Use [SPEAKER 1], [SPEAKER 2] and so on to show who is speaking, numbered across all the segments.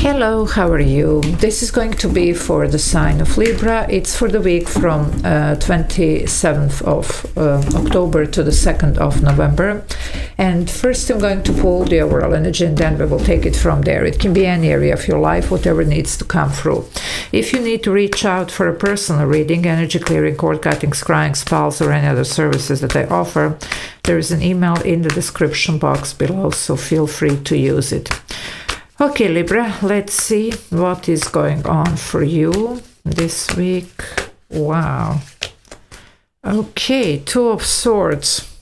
[SPEAKER 1] Hello, how are you? This is going to be for the sign of Libra. It's for the week from 27th of October to the 2nd of November. And first I'm going to pull the overall energy and then we will take it from there. It can be any area of your life, whatever needs to come through. If you need to reach out for a personal reading, energy clearing, cord cutting, scrying, spells, or any other services that I offer, there is an email in the description box below, so feel free to use it. Okay, Libra, let's see what is going on for you this week. Wow. Okay, Two of Swords.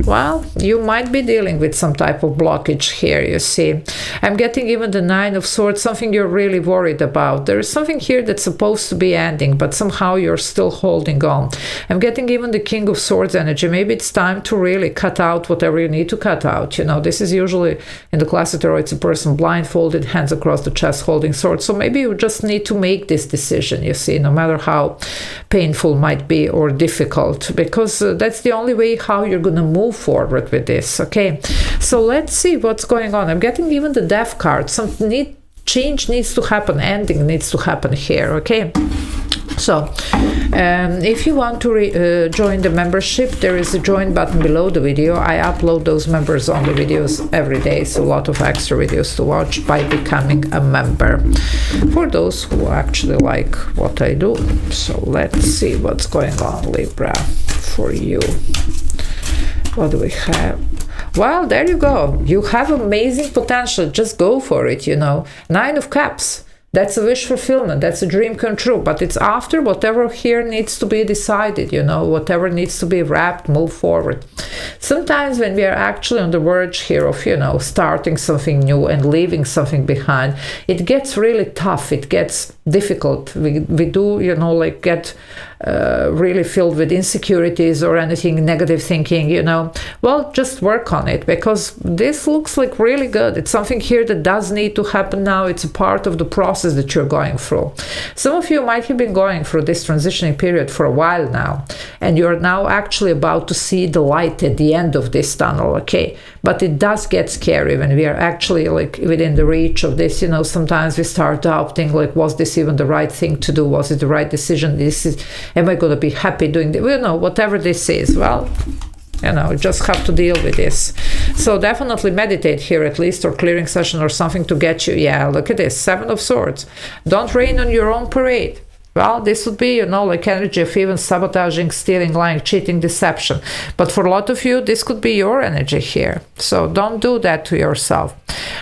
[SPEAKER 1] Well, you might be dealing with some type of blockage here, you see. I'm getting even the Nine of Swords, something you're really worried about. There is something here that's supposed to be ending, but somehow you're still holding on. I'm getting even the King of Swords energy. Maybe it's time to really cut out whatever you need to cut out. You know, this is usually, in the classic tarot, it's a person blindfolded, hands across the chest, holding swords. So maybe you just need to make this decision, you see, no matter how painful it might be or difficult, because that's the only way how you're going to move forward with this. Okay, so let's see what's going on. I'm getting even the Death card. Some change needs to happen, ending needs to happen here. Okay, so if you want to join the membership, there is a join button below the video. I upload those members only videos every day, so a lot of extra videos to watch by becoming a member for those who actually like what I do. So let's see what's going on, Libra, for you. What do we have? Well, there you go. You have amazing potential. Just go for it, you know. Nine of Cups. That's a wish fulfillment. That's a dream come true. But it's after whatever here needs to be decided, you know, whatever needs to be wrapped, move forward. Sometimes when we are actually on the verge here of, you know, starting something new and leaving something behind, it gets really tough. It gets difficult. We do, you know, like get really filled with insecurities or anything, negative thinking, you know. Well, just work on it, because this looks like really good. It's something here that does need to happen now. It's a part of the process that you're going through. Some of you might have been going through this transitioning period for a while now, and you're now actually about to see the light at the end of this tunnel. Okay, but it does get scary when we are actually like within the reach of this, you know. Sometimes we start doubting, like, was this even the right thing to do? Was it the right decision? Am I going to be happy doing this? You know, whatever this is, well, you know, just have to deal with this. So definitely meditate here at least, or clearing session or something to get you. Yeah, look at this, Seven of Swords. Don't rain on your own parade. Well, this would be, you know, like energy of even sabotaging, stealing, lying, cheating, deception. But for a lot of you, this could be your energy here. So don't do that to yourself.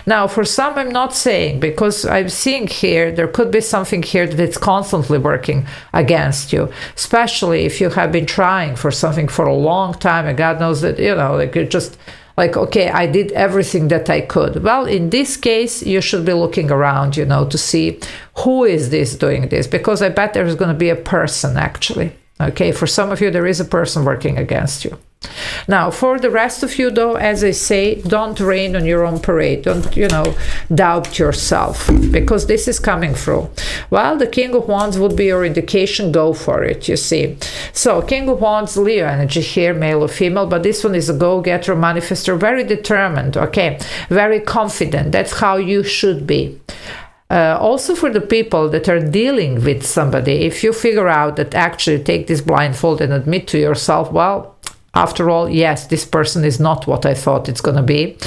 [SPEAKER 1] Now, for some, I'm not saying, because I'm seeing here, there could be something here that it's constantly working against you, especially if you have been trying for something for a long time, and God knows that, you know, like you're just like, okay, I did everything that I could. Well, in this case, you should be looking around, you know, to see who is this doing this, because I bet there's going to be a person actually. Okay, for some of you, there is a person working against you. Now, for the rest of you, though, as I say, don't rain on your own parade. Don't, you know, doubt yourself, because this is coming through. Well, the King of Wands would be your indication. Go for it, you see. So, King of Wands, Leo energy here, male or female, but this one is a go-getter, manifester, very determined, okay, very confident. That's how you should be. Also for the people that are dealing with somebody, if you figure out that actually take this blindfold and admit to yourself, well, after all, yes, this person is not what I thought it's going to be.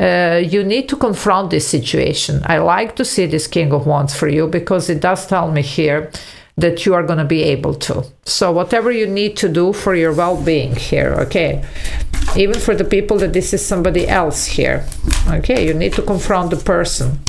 [SPEAKER 1] You need to confront this situation. I like to see this King of Wands for you, because it does tell me here that you are going to be able to. So whatever you need to do for your well-being here, okay, even for the people that this is somebody else here, okay, you need to confront the person.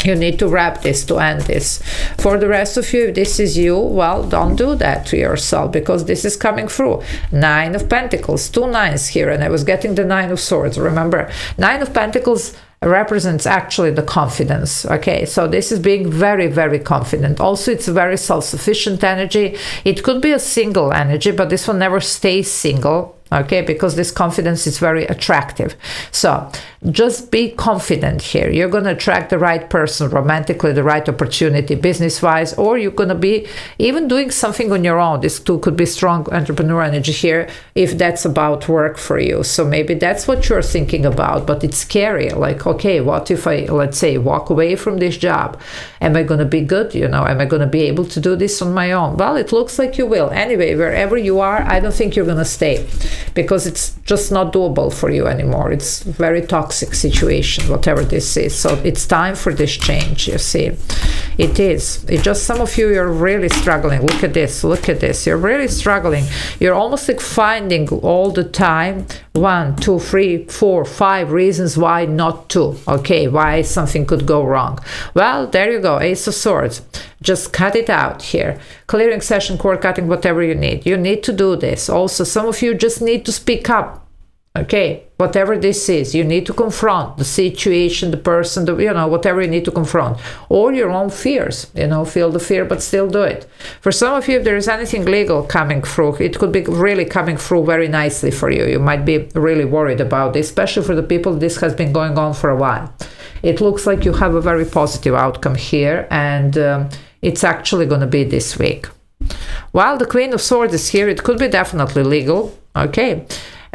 [SPEAKER 1] You need to wrap this, to end this. For the rest of you, if this is you, well, don't do that to yourself, because this is coming through. Nine of Pentacles, two nines here, and I was getting the Nine of Swords. Remember, Nine of Pentacles represents actually the confidence. Okay, so this is being very, very confident. Also, it's a very self-sufficient energy. It could be a single energy, but this one never stays single. okay, because this confidence is very attractive. So just be confident here. You're going to attract the right person romantically, the right opportunity business-wise, or you're going to be even doing something on your own. This too could be strong entrepreneur energy here if that's about work for you. So maybe that's what you're thinking about, but it's scary. Like, okay, what if I, let's say, walk away from this job? Am I going to be good? Am I going to be able to do this on my own? Well, it looks like you will. Anyway, wherever you are, I don't think you're going to stay, because it's just not doable for you anymore. It's very toxic situation, whatever this is. So it's time for this change, you see. It is. It just, some of you, you're really struggling. Look at this. Look at this. You're really struggling. You're almost like finding all the time 1, 2, 3, 4, 5 reasons why not to. Okay, why something could go wrong. Well, there you go. Ace of Swords. Just cut it out here. Clearing session, cord cutting, whatever you need. You need to do this. Also, some of you just need to speak up. Okay, whatever this is, you need to confront the situation, the person, whatever you need to confront, or your own fears, feel the fear, but still do it. For some of you, if there is anything legal coming through, it could be really coming through very nicely for you. You might be really worried about this, especially for the people this has been going on for a while. It looks like you have a very positive outcome here, and it's actually going to be this week. While the Queen of Swords is here, it could be definitely legal. Okay.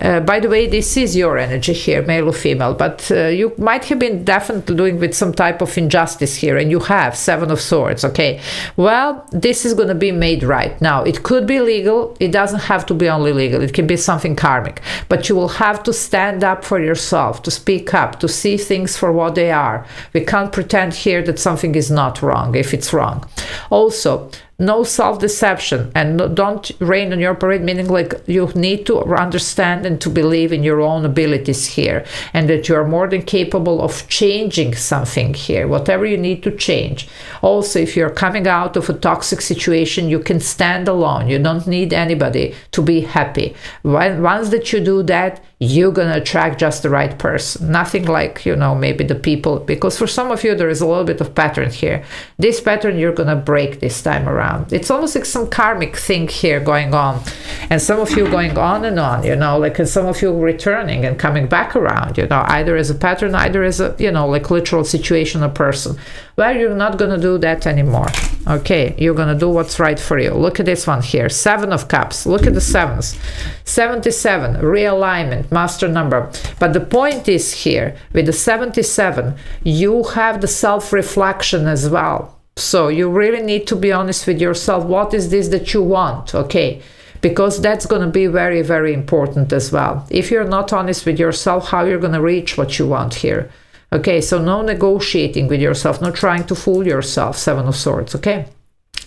[SPEAKER 1] By the way, this is your energy here, male or female, but you might have been definitely doing with some type of injustice here, and you have 7 of Swords, okay? Well, this is going to be made right. Now, it could be legal. It doesn't have to be only legal. It can be something karmic, but you will have to stand up for yourself, to speak up, to see things for what they are. We can't pretend here that something is not wrong if it's wrong. Also, no self-deception, and don't rain on your parade, meaning like you need to understand and to believe in your own abilities here, and that you are more than capable of changing something here, whatever you need to change. Also, if you're coming out of a toxic situation, you can stand alone. You don't need anybody to be happy. Once that you do that, you're going to attract just the right person. Nothing like, maybe the people, because for some of you, there is a little bit of pattern here. This pattern you're going to break this time around. It's almost like some karmic thing here going on. And some of you going on and on, and some of you returning and coming back around, either as a pattern, either as a, like literal situation or person. Well, you're not going to do that anymore. Okay, you're going to do what's right for you. Look at this one here, 7 of Cups. Look at the 7s. 77, realignment, master number. But the point is here, with the 77, you have the self-reflection as well. So you really need to be honest with yourself. What is this that you want? Okay, because that's going to be very, very important as well. If you're not honest with yourself, how you're going to reach what you want here? Okay, so no negotiating with yourself, no trying to fool yourself, 7 of Swords, okay?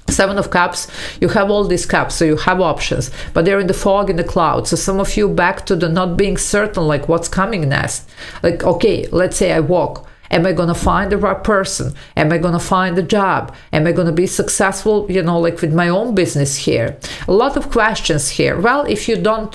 [SPEAKER 1] 7 of Cups, you have all these cups, so you have options, but they're in the fog, in the clouds. So some of you back to the not being certain, like what's coming next. Like, okay, let's say I walk. Am I going to find the right person? Am I going to find a job? Am I going to be successful, like with my own business here? A lot of questions here. Well, if you don't,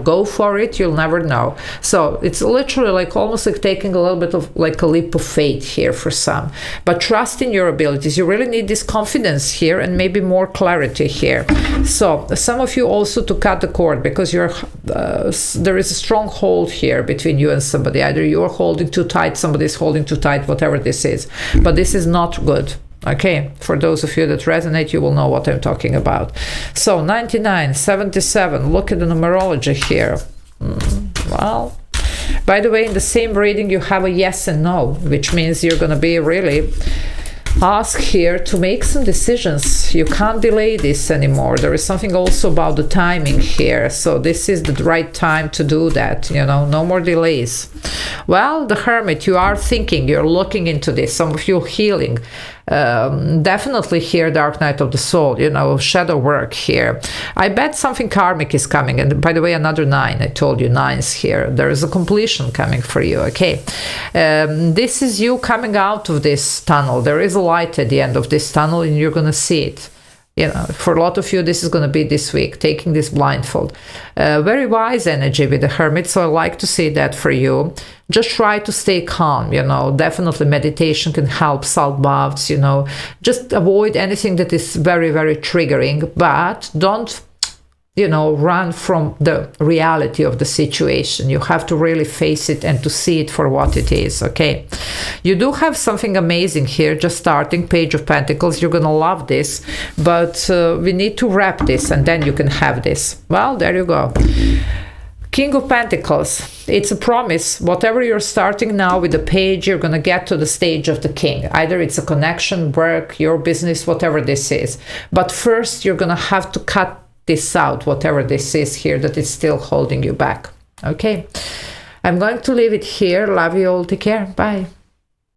[SPEAKER 1] go for it, you'll never know. So it's literally like almost like taking a little bit of like a leap of faith here for some. But trust in your abilities. You really need this confidence here and maybe more clarity here. So some of you also to cut the cord, because there is a strong hold here between you and somebody. Either you're holding too tight, somebody's holding too tight, whatever this is, but this is not good. Okay, for those of you that resonate, you will know what I'm talking about. So 99, 77, look at the numerology here. Well, by the way, in the same reading you have a yes and no, which means you're going to be really asked here to make some decisions. You can't delay this anymore. There is something also about the timing here, so this is the right time to do that, no more delays. Well, the Hermit, you are thinking, you're looking into this, some of you healing. Definitely here, Dark Night of the Soul, shadow work here. I bet something karmic is coming. And by the way, another 9, I told you 9s here. There is a completion coming for you, okay? This is you coming out of this tunnel. There is a light at the end of this tunnel, and you're going to see it. For a lot of you, this is going to be this week, taking this blindfold. Very wise energy with the Hermit, so I like to see that for you. Just try to stay calm, definitely meditation can help, salt baths, just avoid anything that is very, very triggering, but don't, you know, run from the reality of the situation. You have to really face it and to see it for what it is, okay? You do have something amazing here, just starting, Page of Pentacles. You're gonna love this, but we need to wrap this and then you can have this. Well, there you go. King of Pentacles, it's a promise. Whatever you're starting now with the Page, you're going to get to the stage of the King. Either it's a connection, work, your business, whatever this is. But first, you're going to have to cut this out, whatever this is here that is still holding you back. Okay? I'm going to leave it here. Love you all. Take care. Bye.